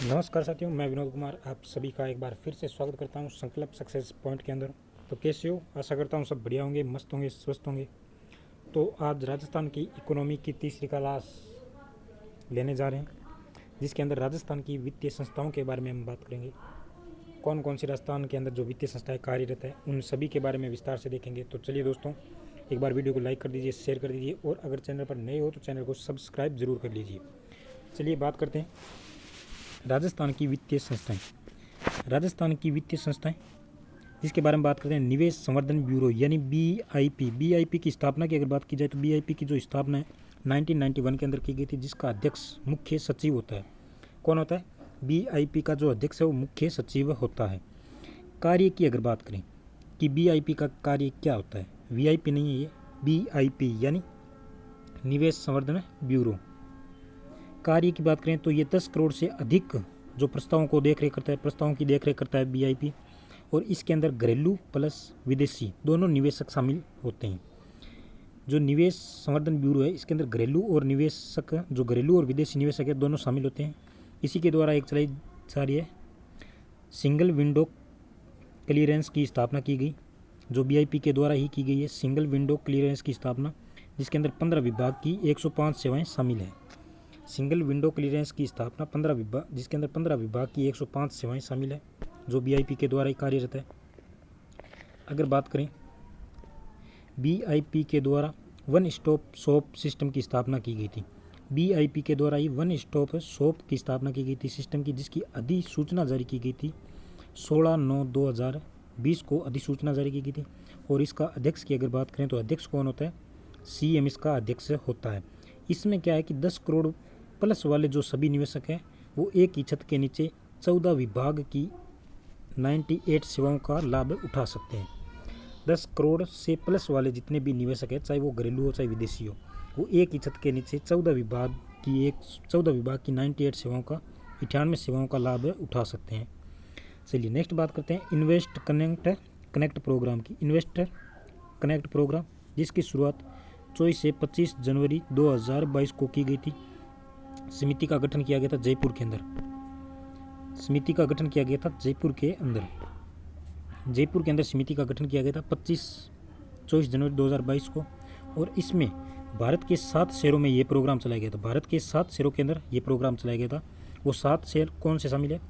नमस्कार साथियों, मैं विनोद कुमार आप सभी का एक बार फिर से स्वागत करता हूं संकल्प सक्सेस पॉइंट के अंदर। तो कैसे हो? आशा करता हूं सब बढ़िया होंगे, मस्त होंगे, स्वस्थ होंगे। तो आज राजस्थान की इकोनॉमी की तीसरी क्लास लेने जा रहे हैं, जिसके अंदर राजस्थान की वित्तीय संस्थाओं के बारे में हम बात करेंगे। कौन कौन सी राजस्थान के अंदर जो वित्तीय संस्थाएं कार्यरत है उन सभी के बारे में विस्तार से देखेंगे। तो चलिए दोस्तों, एक बार वीडियो को लाइक कर दीजिए, शेयर कर दीजिए और अगर चैनल पर नए हो तो चैनल को सब्सक्राइब जरूर कर लीजिए। चलिए बात करते हैं राजस्थान की वित्तीय संस्थाएं। राजस्थान की वित्तीय संस्थाएं जिसके बारे में बात करते हैं, निवेश संवर्धन ब्यूरो यानी बीआईपी। बीआईपी की स्थापना की अगर बात की जाए तो बीआईपी की जो स्थापना है 1991 के अंदर की गई थी, जिसका अध्यक्ष मुख्य सचिव होता है। कौन होता है? बीआईपी का जो अध्यक्ष है वो मुख्य सचिव होता है। कार्य की अगर बात करें कि बीआईपी का कार्य क्या होता है, वीआईपी नहीं है ये, बीआईपी यानी निवेश संवर्धन ब्यूरो। कार्य की बात करें तो ये 10 करोड़ से अधिक जो प्रस्तावों को देखरेख करता है, प्रस्तावों की देखरेख करता है बीआईपी। और इसके अंदर घरेलू प्लस विदेशी दोनों निवेशक शामिल होते हैं। जो निवेश संवर्धन ब्यूरो है इसके अंदर घरेलू और निवेशक, जो घरेलू और विदेशी निवेशक है, दोनों शामिल होते हैं। इसी के द्वारा एक चलाई जा रही है सिंगल विंडो क्लियरेंस की स्थापना की गई, जो बीआईपी के द्वारा ही की गई है। सिंगल विंडो क्लियरेंस की स्थापना, जिसके अंदर 15 विभाग की 105 सेवाएं शामिल हैं। सिंगल विंडो क्लियरेंस की स्थापना 15 विभाग, जिसके अंदर 15 विभाग की 105 सेवाएं शामिल है, जो बीआईपी के द्वारा ही कार्यरत है। अगर बात करें बीआईपी के द्वारा वन स्टॉप शॉप सिस्टम की स्थापना की गई थी। बीआईपी के द्वारा ही वन स्टॉप शॉप की स्थापना की गई थी सिस्टम की, जिसकी अधिसूचना जारी की गई थी 16/9/2020 को अधिसूचना जारी की गई थी। और इसका अध्यक्ष की अगर बात करें तो अध्यक्ष कौन होता है? सीएम इसका अध्यक्ष होता है। इसमें क्या है कि 10 करोड़ प्लस वाले जो सभी निवेशक हैं वो एक ही छत के नीचे 14 विभाग की 98 सेवाओं का लाभ उठा सकते हैं। 10 करोड़ से प्लस वाले जितने भी निवेशक हैं, चाहे वो घरेलू हो चाहे विदेशी हो, वो एक ही छत के नीचे 14 विभाग की 98 सेवाओं का 98 सेवाओं का लाभ उठा सकते हैं। चलिए नेक्स्ट बात करते हैं इन्वेस्ट कनेक्ट प्रोग्राम की। इन्वेस्टर कनेक्ट प्रोग्राम जिसकी शुरुआत 24 से 25 जनवरी 2022 को की गई थी। समिति का गठन किया गया था जयपुर के अंदर। समिति का गठन किया गया था जयपुर के अंदर समिति का गठन किया गया था 24 जनवरी 2022 को। और इसमें भारत के 7 शहरों में ये प्रोग्राम चलाया गया था। भारत के 7 शहरों के अंदर ये प्रोग्राम चलाया गया था। वो 7 शहर कौन से शामिल है?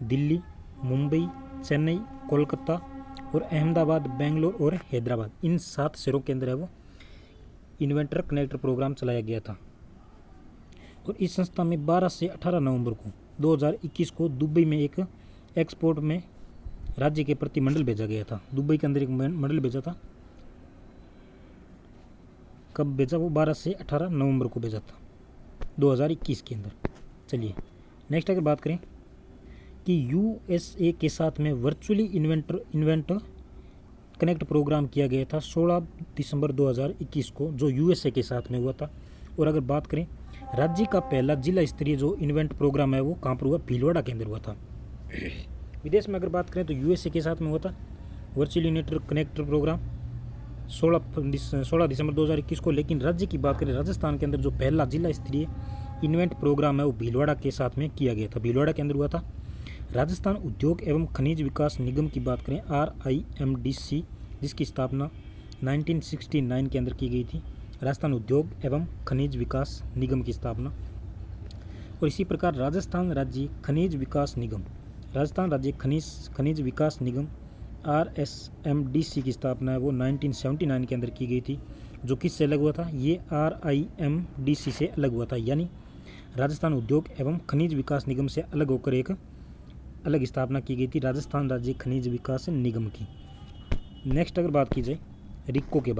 दिल्ली, मुंबई, चेन्नई, कोलकाता और अहमदाबाद, बेंगलोर और हैदराबाद। इन 7 शहरों के अंदर है वो इन्वेंटर कनेक्टर प्रोग्राम चलाया गया था। और इस संस्था में 12 से 18 नवंबर को 2021 को दुबई में एक एक्सपोर्ट में राज्य के प्रति मंडल भेजा गया था। दुबई के अंदर एक मंडल भेजा था। कब भेजा? वो 12 से 18 नवंबर को भेजा था 2021 के अंदर। चलिए नेक्स्ट अगर बात करें कि यूएसए के साथ में वर्चुअली इन्वेंटर कनेक्ट प्रोग्राम किया गया था 16 दिसंबर 2021 को, जो यूएसए के साथ में हुआ था। और अगर बात करें राज्य का पहला जिला स्तरीय जो इन्वेंट प्रोग्राम है वो कहाँ पर हुआ? भीलवाड़ा के अंदर हुआ था। विदेश में अगर बात करें तो यूएसए के साथ में हुआ था वर्चुअल इन्वेंटर कनेक्टर प्रोग्राम 16 दिसंबर 2021 को। लेकिन राज्य की बात करें, राजस्थान के अंदर जो पहला जिला स्तरीय इन्वेंट प्रोग्राम है वो भीलवाड़ा के साथ में किया गया था। भीलवाड़ा के अंदर हुआ था। राजस्थान उद्योग एवं खनिज विकास निगम की बात करें, RIMDC, जिसकी स्थापना 1969 के अंदर की गई थी। राजस्थान उद्योग एवं खनिज विकास निगम की स्थापना। और इसी प्रकार राजस्थान राज्य खनिज विकास निगम RSMDC की स्थापना है वो 1979 के अंदर की गई थी। जो किससे अलग हुआ था? ये RIMDC से अलग हुआ था, यानी राजस्थान उद्योग एवं खनिज विकास निगम से अलग होकर एक अलग स्थापना की गई थी राजस्थान राज्य खनिज विकास निगम की। नेक्स्ट अगर बात की जाए रिक्को के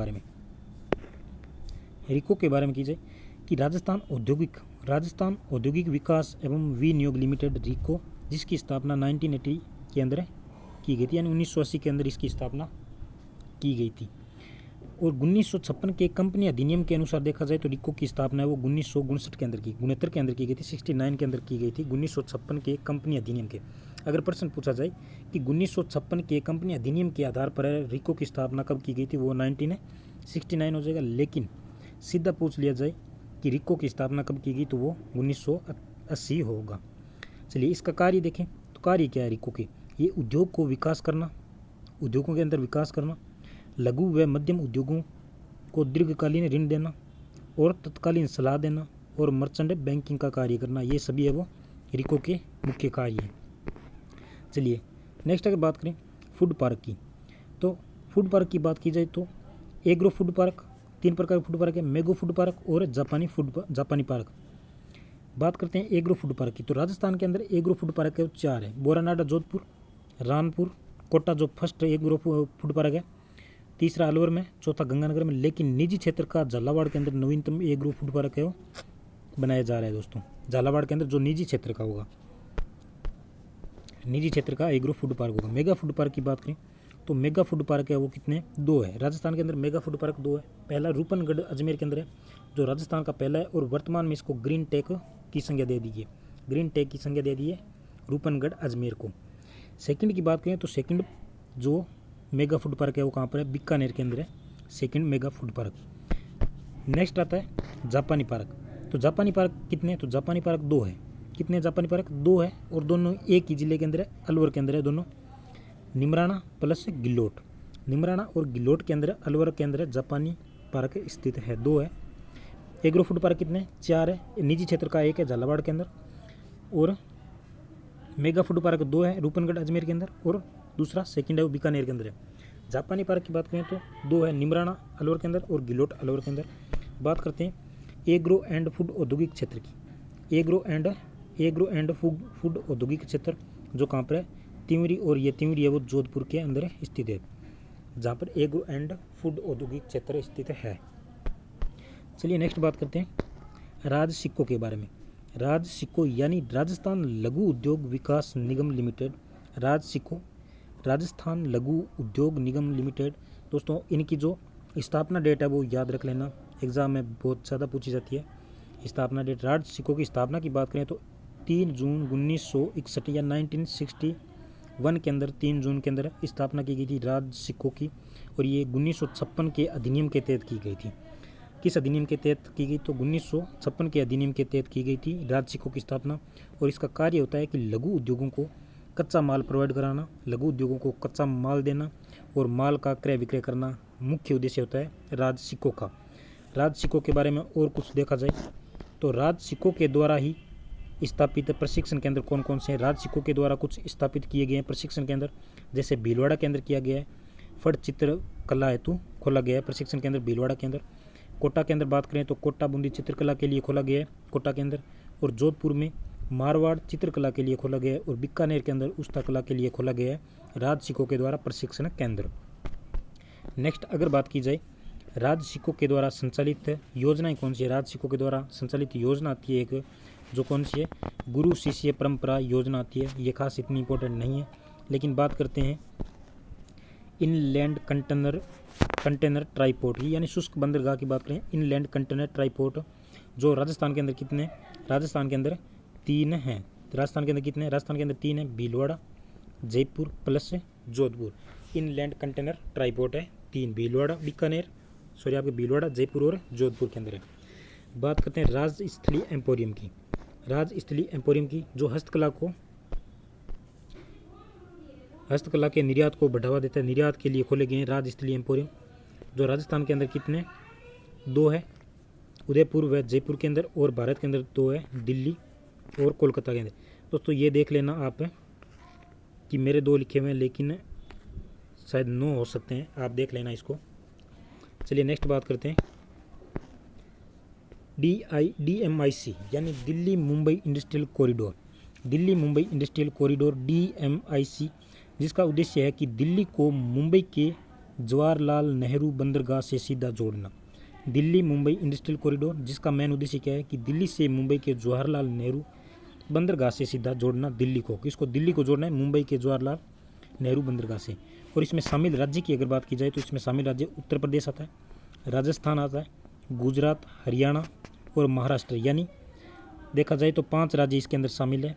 बारे में की जाए कि राजस्थान औद्योगिक विकास एवं विनियोग लिमिटेड रिक्को, जिसकी स्थापना 1980 के अंदर की गई थी, यानी 1980 के अंदर इसकी स्थापना की गई थी। और 1956 के कंपनी अधिनियम के अनुसार देखा जाए तो रिक्को की स्थापना है वो 1959 के अंदर की 69 के अंदर की गई थी, 69 के अंदर की गई थी 1956 के कंपनी अधिनियम के। अगर प्रश्न पूछा जाए कि 1956 के कंपनी अधिनियम के आधार पर रिक्को की स्थापना कब की गई थी, वो 1969 हो जाएगा। लेकिन सीधा पूछ लिया जाए कि रिक्को की स्थापना कब की गई तो वो 1980 होगा। चलिए इसका कार्य देखें तो कार्य क्या है रिको के, ये उद्योग को विकास करना, उद्योगों के अंदर विकास करना, लघु व मध्यम उद्योगों को दीर्घकालीन ऋण देना और तत्कालीन सलाह देना और मर्चेंट बैंकिंग का कार्य करना, ये सभी है वो रिको के मुख्य कार्य हैं। चलिए नेक्स्ट अगर बात करें फूड पार्क की, तो फूड पार्क की बात की जाए तो एग्रो फूड पार्क, 3 प्रकार के फूड पार्क है, मैंगो फूड पार्क और जापानी पार्क। बात करते हैं एग्रो फूड पार्क की, तो राजस्थान के अंदर एग्रो फूड पार्क है 4 है, बोरानाडा जोधपुर, रानपुर, कोटा जो फर्स्ट एग्रो फूड पार्क है, तीसरा अलवर में, चौथा गंगानगर में। लेकिन निजी क्षेत्र का झालावाड़ के अंदर नवीनतम एग्रो फूड पार्क है वो बनाया जा रहा है दोस्तों। झालावाड़ के अंदर जो निजी क्षेत्र का होगा, निजी क्षेत्र का एग्रो फूड पार्क होगा। मेगा फूड पार्क की बात करें तो मेगा फूड पार्क है वो कितने 2 है राजस्थान के अंदर। मेगा फूड पार्क 2 है, पहला रूपनगढ़ अजमेर के अंदर है जो राजस्थान का पहला है और वर्तमान में इसको ग्रीन टेक की संज्ञा दे दी है, ग्रीन टेक की संज्ञा दे दी है रूपनगढ़ अजमेर को। सेकंड की बात करें तो सेकंड जो मेगा फूड पार्क है वो कहाँ पर है, बीकानेर के अंदर है second mega food park. Next आता है जापानी पार्क, तो जापानी पार्क कितने, तो जापानी पार्क 2 है, कितने जापानी पार्क 2 है और दोनों एक ही जिले के अंदर है, अलवर के अंदर है दोनों, निमराना प्लस गिलोट, निमराना और गिलोट के अंदर अलवर के अंदर जापानी पार्क स्थित है 2 है। एग्रो फूड पार्क कितने 4 है, निजी क्षेत्र का 1 है झालावाड़ के अंदर और मेगा फूड पार्क 2 है रूपनगढ़ अजमेर के अंदर और दूसरा सेकंड है वो बीकानेर के अंदर है। जापानी पार्क की बात करें तो 2 है, निमराना अलवर के अंदर और गिलोट अलवर के अंदर। बात करते हैं एग्रो एंड फूड औद्योगिक क्षेत्र की, एग्रो एंड फूड औद्योगिक क्षेत्र जो कहाँ पर है, तिंवरी, और ये तिंवरी है वो जोधपुर के अंदर स्थित है जहाँ पर एग्रो एंड फूड औद्योगिक क्षेत्र स्थित है। चलिए नेक्स्ट बात करते हैं राज सिक्कों के बारे में। राज सिक्को यानी राजस्थान लघु उद्योग विकास निगम लिमिटेड, राज सिक्को राजस्थान लघु उद्योग निगम लिमिटेड। दोस्तों इनकी जो स्थापना डेट है वो याद रख लेना, एग्ज़ाम में बहुत ज़्यादा पूछी जाती है स्थापना डेट। राज सिक्को की स्थापना की बात करें तो 3 जून 1961 या 1961 के अंदर 3 जून के अंदर स्थापना की गई थी राज सिक्को की, और ये 1956 के अधिनियम के तहत की गई थी। किस अधिनियम के तहत की गई, तो 1956 के अधिनियम के तहत की गई थी राज सिक्को की स्थापना। और इसका कार्य होता है कि लघु उद्योगों को कच्चा माल प्रोवाइड कराना, लघु उद्योगों को कच्चा माल देना और माल का क्रय विक्रय करना मुख्य उद्देश्य होता है राज सिक्को का। राज सिक्को के बारे में और कुछ देखा जाए तो राज सिक्को के द्वारा ही स्थापित प्रशिक्षण केंद्र कौन कौन से हैं। राज सिक्को के द्वारा कुछ स्थापित किए गए हैं प्रशिक्षण केंद्र, जैसे भीलवाड़ा केंद्र किया गया है, फट चित्रकला हेतु खोला गया है प्रशिक्षण केंद्र भीलवाड़ा केंद्र। कोटा के अंदर बात करें तो कोटा बूंदी चित्रकला के लिए खोला गया है कोटा के अंदर, और जोधपुर में मारवाड़ चित्रकला के लिए खोला गया है, और बीकानेर के अंदर उस्ता कला के लिए खोला गया है राज सिक्को के द्वारा प्रशिक्षण केंद्र। नेक्स्ट अगर बात की जाए राज सिक्को के द्वारा संचालित योजनाएं कौन सी है, राज सिक्को के द्वारा संचालित योजना आती है एक जो कौन सी है, गुरु शिष्य परंपरा योजना आती है। ये खास इतनी इंपॉर्टेंट नहीं है, लेकिन बात करते हैं इनलैंड कंटेनर ट्राईपोर्ट यानी शुष्क बंदरगाह की बात करें, इनलैंड कंटेनर ट्राईपोर्ट जो राजस्थान के अंदर कितने, राजस्थान के अंदर 3 हैं। राजस्थान के अंदर कितने, राजस्थान के अंदर 3 है, Bhilwara, Jaipur plus Jodhpur. Inland container tripod है 3, भीलवाड़ा आपके भीलवाड़ा, जयपुर और जोधपुर के अंदर है। बात करते हैं राजस्थली एम्पोरियम की, राजस्थली एम्पोरियम की जो हस्तकला के निर्यात को बढ़ावा देता है, निर्यात के लिए खोले गए हैं राजस्थली एम्पोरियम जो राजस्थान के अंदर कितने 2 है, उदयपुर व जयपुर के अंदर, और भारत के अंदर 2 है, दिल्ली और कोलकाता के अंदर। दोस्तों ये देख लेना आप कि मेरे 2 लिखे हुए हैं लेकिन शायद 9 हो सकते हैं, आप देख लेना इसको। चलिए नेक्स्ट बात करते हैं DMIC यानी Delhi Mumbai industrial corridor, Delhi Mumbai industrial corridor DMIC, जिसका उद्देश्य है कि दिल्ली को मुंबई के जवाहरलाल नेहरू बंदरगाह से सीधा जोड़ना। दिल्ली मुंबई इंडस्ट्रियल कॉरिडोर जिसका मेन उद्देश्य क्या है कि दिल्ली से मुंबई के जवाहरलाल नेहरू बंदरगाह से सीधा जोड़ना दिल्ली को, किसको, दिल्ली को जोड़ना है मुंबई के जवाहरलाल नेहरू बंदरगाह से। और इसमें शामिल राज्य की अगर बात की जाए तो इसमें शामिल राज्य उत्तर प्रदेश आता है, राजस्थान आता है, गुजरात, हरियाणा और महाराष्ट्र, यानी देखा जाए तो 5 राज्य इसके अंदर शामिल है।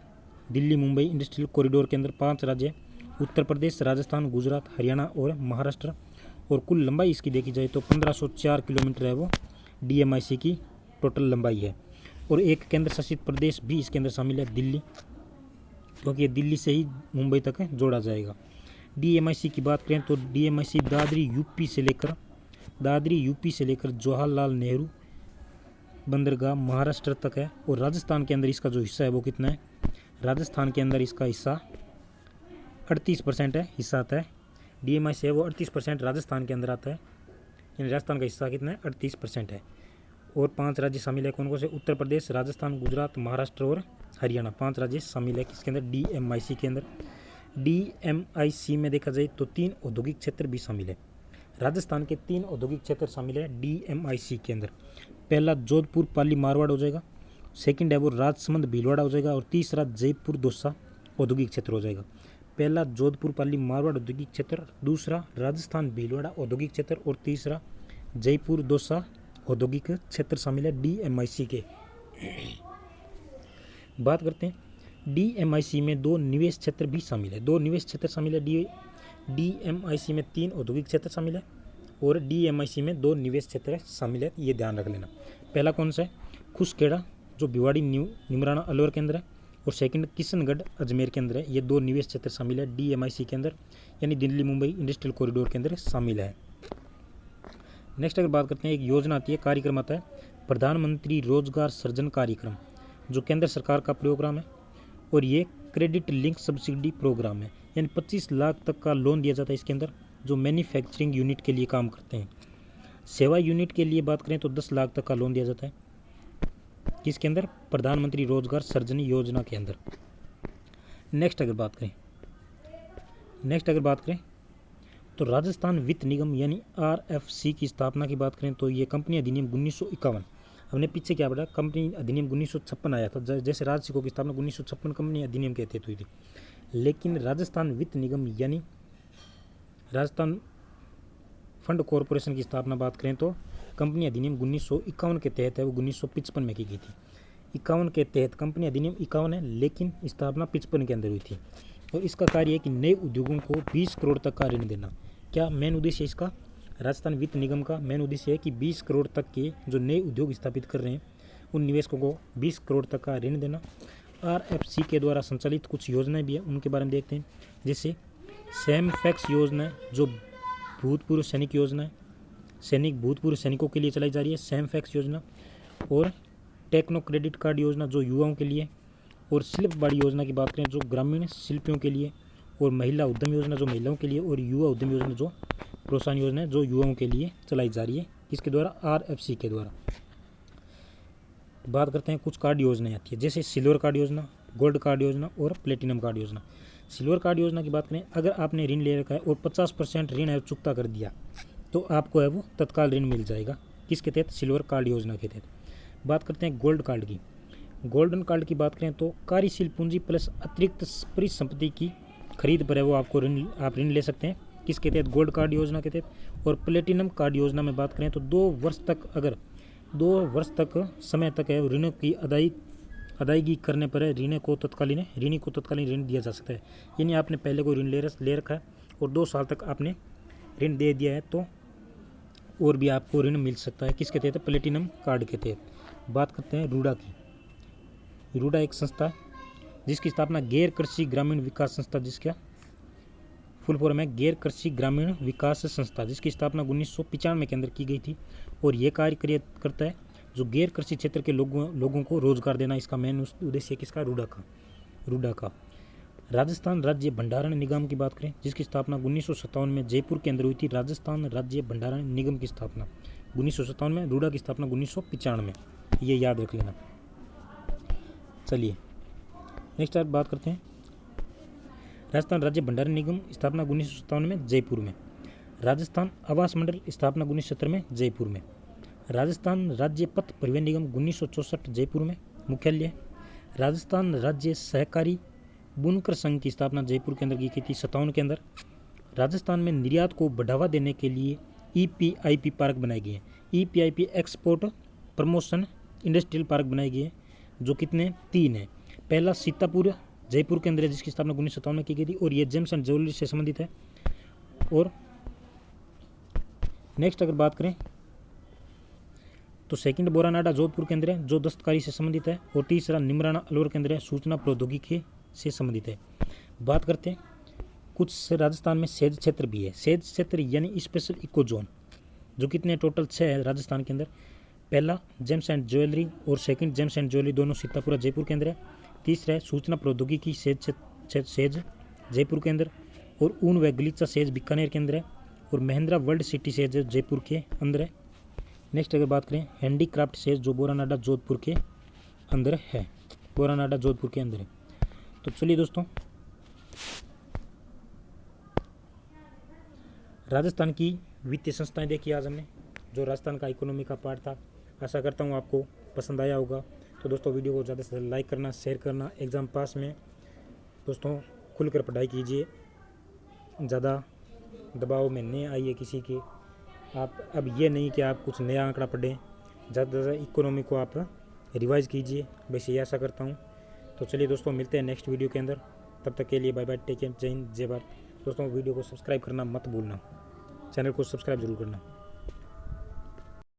दिल्ली मुंबई इंडस्ट्रियल कॉरिडोर के अंदर 5 राज्य, उत्तर प्रदेश, राजस्थान, गुजरात, हरियाणा और महाराष्ट्र। और कुल लंबाई इसकी देखी जाए तो 1504 किलोमीटर है वो DMIC की टोटल लंबाई है। और एक केंद्र शासित प्रदेश भी इसके अंदर शामिल है, दिल्ली। क्योंकि ये दिल्ली से ही मुंबई तक जोड़ा जाएगा। DMIC की बात करें तो DMIC दादरी यूपी से लेकर जवाहरलाल नेहरू बंदरगाह महाराष्ट्र तक है। और राजस्थान के अंदर इसका जो हिस्सा है वो कितना है, राजस्थान के अंदर इसका हिस्सा 38% है, हिस्सा आता है। DMIC है वो 38% राजस्थान के अंदर आता है, यानी राजस्थान का हिस्सा कितना है, 38% है। और 5 राज्य शामिल है, कौन कौन से, उत्तर प्रदेश, राजस्थान, गुजरात, महाराष्ट्र और हरियाणा, 5 राज्य शामिल है किसके अंदर, DMIC के अंदर। DMIC में देखा जाए तो 3 औद्योगिक क्षेत्र भी शामिल है। राजस्थान के 3 औद्योगिक क्षेत्र शामिल है DMIC के अंदर। पहला जोधपुर पाली मारवाड़ हो जाएगा, सेकंड है वो राजसमंद भीलवाड़ा हो जाएगा, और तीसरा जयपुर दौसा औद्योगिक क्षेत्र हो जाएगा। पहला जोधपुर पाली मारवाड़ औद्योगिक क्षेत्र, दूसरा राजस्थान भीलवाड़ा औद्योगिक क्षेत्र, और तीसरा जयपुर दौसा औद्योगिक क्षेत्र शामिल है DMIC के। बात करते हैं DMIC में 2 निवेश क्षेत्र भी शामिल है, 2 निवेश क्षेत्र शामिल है। DMIC में 3 औद्योगिक क्षेत्र शामिल है और DMIC में 2 निवेश क्षेत्र शामिल है, ये ध्यान रख लेना। पहला कौन सा है, खुसखेड़ा जो भिवाड़ी निमराना अलवर के अंदर है, और सेकंड किशनगढ़ अजमेर के अंदर है। ये 2 निवेश क्षेत्र शामिल है DMIC के अंदर, यानी दिल्ली मुंबई इंडस्ट्रियल कॉरिडोर के अंदर शामिल है। नेक्स्ट अगर बात करते हैं, एक योजना आती है, कार्यक्रम आता है प्रधानमंत्री रोजगार सृजन कार्यक्रम, जो केंद्र सरकार का प्रोग्राम है, और ये क्रेडिट लिंक सब्सिडी प्रोग्राम है, यानी 25 लाख तक का लोन दिया जाता है इसके अंदर, जो मैन्युफैक्चरिंग यूनिट के लिए काम करते हैं। सेवा यूनिट के लिए बात करें तो 10 लाख तक का लोन दिया जाता है, किसके अंदर, प्रधानमंत्री रोजगार सृजन योजना के अंदर। नेक्स्ट अगर बात करें तो राजस्थान वित्त निगम यानी RFC की स्थापना की बात करें तो ये कंपनी अधिनियम 1951, हमने पीछे क्या पढ़ा, कंपनी अधिनियम 1956 आया था, जैसे राजसिकों की स्थापना 1956 कंपनी अधिनियम के तहत हुई थी। लेकिन राजस्थान वित्त निगम यानी राजस्थान फंड कॉरपोरेशन की स्थापना बात करें तो कंपनी अधिनियम 1951 के तहत है, वो 1955 में की गई थी। 51 के तहत कंपनी अधिनियम 51 है, लेकिन स्थापना 55 के अंदर हुई थी। और इसका कार्य है कि नए उद्योगों को 20 करोड़ तक का ऋण देना। क्या मेन उद्देश्य है इसका, राजस्थान वित्त निगम का मेन उद्देश्य है कि 20 करोड़ तक के जो नए उद्योग स्थापित कर रहे हैं उन निवेशकों को 20 करोड़ तक का ऋण देना। RFC के द्वारा संचालित कुछ योजनाएं भी हैं, उनके बारे में देखते हैं, जैसे सैम फैक्स योजना जो भूतपूर्व सैनिक योजना है, भूतपूर्व सैनिकों के लिए चलाई जा रही है सैम फैक्स योजना, और टेक्नो क्रेडिट कार्ड योजना जो युवाओं के लिए, और शिल्प बाड़ी योजना की बात करें जो ग्रामीण शिल्पियों के लिए, और महिला उद्यम योजना जो महिलाओं के लिए, और युवा उद्यम योजना जो प्रोत्साहन योजना है जो युवाओं के लिए चलाई जा रही है, किसके द्वारा, RFC के द्वारा। बात करते हैं कुछ कार्ड योजनाएं आती है, जैसे सिल्वर कार्ड योजना, गोल्ड कार्ड योजना और प्लेटिनम कार्ड योजना। सिल्वर कार्ड योजना की बात करें, अगर आपने ऋण ले रखा है और 50% ऋण है चुकता कर दिया तो आपको है वो तत्काल ऋण मिल जाएगा, किसके तहत, सिल्वर कार्ड योजना के तहत। बात करते हैं गोल्ड कार्ड की। गोल्डन कार्ड की बात करें तो कार्यशील पूंजी प्लस अतिरिक्त परिसंपत्ति की खरीद पर है वो आप ऋण ले सकते हैं, किसके तहत, गोल्ड कार्ड योजना के तहत। और प्लेटिनम कार्ड योजना में बात करें तो 2 वर्ष तक समय तक है ऋणों की अदायगी करने पर ऋणी को तत्कालीन ऋण दिया जा सकता है, यानी आपने पहले कोई ऋण ले रखा है और 2 साल तक आपने ऋण दे दिया है तो और भी आपको ऋण मिल सकता है, किसके तहत, प्लेटिनम कार्ड के तहत। बात करते हैं रूडा की। रूडा एक संस्था है जिसकी स्थापना गैर कृषि ग्रामीण विकास संस्था, जिसका फुल फॉर्म है गैर कृषि ग्रामीण विकास संस्था, जिसकी स्थापना 1995 के अंदर की गई थी, और ये कार्य करता है जो गैर कृषि क्षेत्र के लोगों को रोजगार देना, इसका मेन उद्देश्य किसका, रूडा का। राजस्थान राज्य भंडारण निगम की बात करें जिसकी स्थापना 1957 में जयपुर के अंदर हुई थी, राजस्थान राज्य भंडारण निगम की स्थापना 1957 में, रूडा की स्थापना 1995 में, ये याद रख लेना। चलिए नेक्स्ट आप बात करते हैं राजस्थान राज्य भंडारण निगम स्थापना 1957 में जयपुर में, राजस्थान आवास मंडल स्थापना 1970 में जयपुर में, राजस्थान राज्य पथ परिवहन निगम 1964 जयपुर में मुख्यालय, राजस्थान राज्य सहकारी बुनकर संघ की स्थापना जयपुर के अंदर की गई थी 57 के अंदर, राजस्थान में निर्यात को बढ़ावा देने के लिए EPIP पार्क बनाए गए हैं, EPIP export promotion industrial park बनाए गए हैं, जो कितने 3 हैं। पहला सीतापुर जयपुर के अंदर है जिसकी स्थापना 1957 में की गई थी, और ये जेम्स एंड ज्वेलरी से संबंधित है। और नेक्स्ट अगर बात करें तो सेकंड बोरानाडा जोधपुर के अंदर है जो दस्तकारी से संबंधित है, और तीसरा निमराना अलवर के अंदर है सूचना प्रौद्योगिकी से संबंधित है। बात करते हैं कुछ राजस्थान में सेज क्षेत्र भी है। सेज क्षेत्र यानी स्पेशल इको जोन, जो कितने टोटल 6 है राजस्थान के अंदर। पहला जेम्स एंड ज्वेलरी और सेकंड जेम्स एंड ज्वेलरी दोनों सीतापुरा जयपुर के अंदर है। तीसरा है सूचना प्रौद्योगिकी सेज जयपुर के अंदर, और ऊन व गलीचा सेज बीकानेर के अंदर है, और Mahindra world city says Jaipur के अंदर है। नेक्स्ट अगर बात करें हैंडीक्राफ्ट सेज जो बोरानाडा जोधपुर के अंदर है, बोरानाडा जोधपुर के अंदर है। तो चलिए दोस्तों, राजस्थान की वित्तीय संस्थाएं देखी आज हमने, जो राजस्थान का इकोनॉमी का पार्ट था। आशा करता हूँ आपको पसंद आया होगा। तो दोस्तों वीडियो को ज़्यादा से ज़्यादा लाइक करना, शेयर करना। एग्ज़ाम पास में दोस्तों खुलकर पढ़ाई कीजिए, ज़्यादा दबाव में नहीं आइए किसी के। आप अब ये नहीं कि आप कुछ नया आंकड़ा पढ़ें, ज़्यादा से ज़्यादा इकोनॉमी को आप रिवाइज कीजिए, बस ये आशा करता हूँ। तो चलिए दोस्तों, मिलते हैं नेक्स्ट वीडियो के अंदर। तब तक के लिए बाय बाय, टेक केयर, जय हिंद, जय भारत। दोस्तों वीडियो को सब्सक्राइब करना मत भूलना, चैनल को सब्सक्राइब जरूर करना।